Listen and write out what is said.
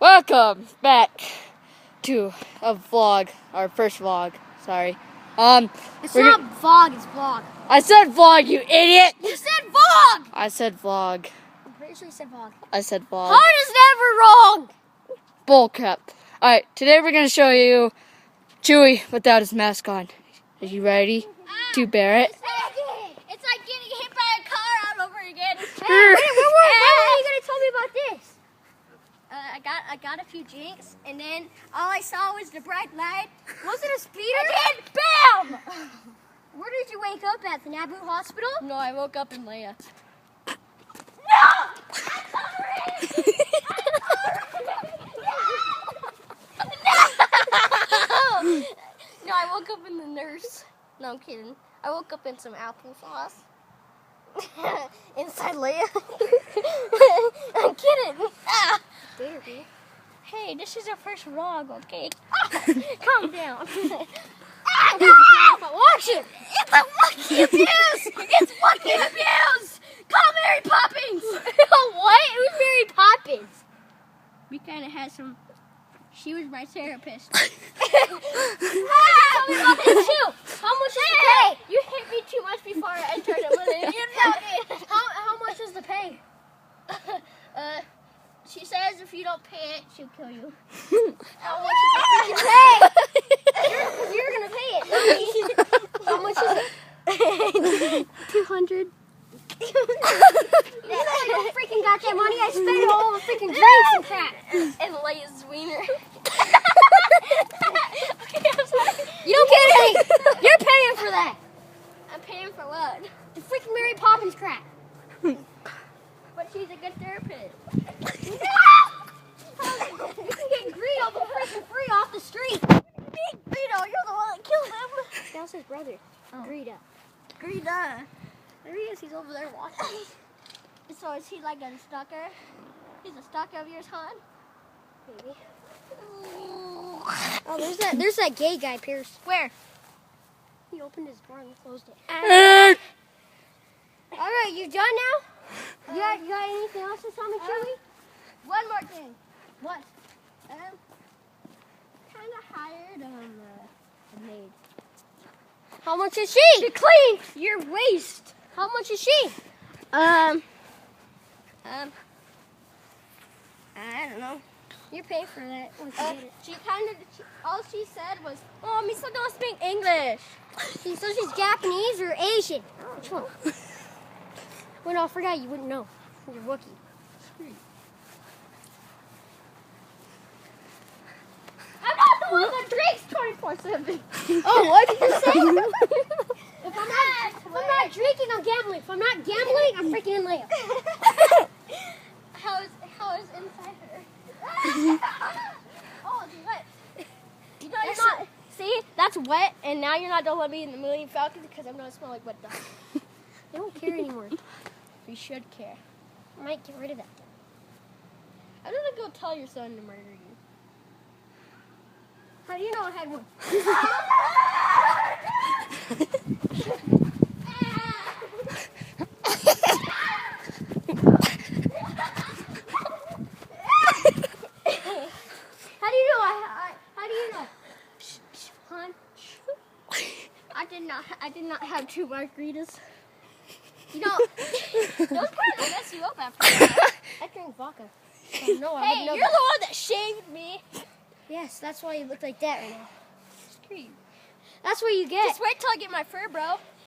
Welcome back to a vlog, our first vlog. Sorry. It's not vlog, it's vlog. I said vlog, you idiot. You said vlog. I said vlog. I'm pretty sure you said vlog. I said vlog. Heart is never wrong. Bullcrap. All right, today we're gonna show you Chewy without his mask on. Are you ready to bear it? It's like getting hit by a car all over again. Hey, When when are you gonna tell me about this? I got a few drinks, and then all I saw was the bright light. Was it a speeder? And then, bam! Where did you wake up at? The Nabu Hospital? No, I woke up in Leia. No! No, I woke up in the nurse. No, I'm kidding. I woke up in some applesauce. Inside Leia? I'm kidding. Ah. Hey, this is our first vlog, okay? Calm down. Watch it! It's a monkey abuse! It's monkey abuse! Call Mary Poppins! What? Who's Mary Poppins? We kind of had some... She was my therapist. Tell me about this too. How much is the pay? You hit me too much before I entered it. You know it. How much is the pay? She says if you don't pay it, she'll kill you. How much is the freaking pay? You're gonna pay it. How much is it? 200. That's like no freaking goddamn money. I spent it all on freaking drinks and crap. And Leia's wiener. You don't get any. You're paying for that. I'm paying for what? The freaking Mary Poppins crap. But she's a good therapist. You can get Greedo for freaking free off the street. Greedo, you're the one that killed him. That was his brother. Oh. Greedo. Greedo. There he is. He's over there watching. So is he like a stalker? He's a stalker of yours, hon? Maybe. Oh, there's that gay guy, Pierce. Where? He opened his door and closed it. All right, you done now? You got anything else to tell me, Chewy? One more thing. What? Kind of hired a maid. How much is she? To clean your waste. How much is she? I don't know. You're paying for that. Once you get it. All she said was, "Oh, Misa don't speak English." So she's Japanese or Asian? Which one? Well, no, I forgot you wouldn't know. You're Wookiee. I'm not the one that drinks 24/7. Oh, what did you say? If I'm not drinking, I'm gambling. If I'm not gambling, I'm freaking in layup. How is inside her? Oh, it's wet. You know, you're not. See, that's wet, and now you're not gonna let me in the Millennium Falcon because I'm gonna smell like wet dog. They don't care anymore. We should care. I might get rid of that. I'm gonna go tell your son to murder you. How do you know I had one? How do you know? Hon, I did not have 2 margaritas. You know, those kind of mess you up after that. I drink vodka. Hey, you're the one that shaved me. Yes, that's why you look like that right now. Scream. That's what you get. Just wait till I get my fur, bro.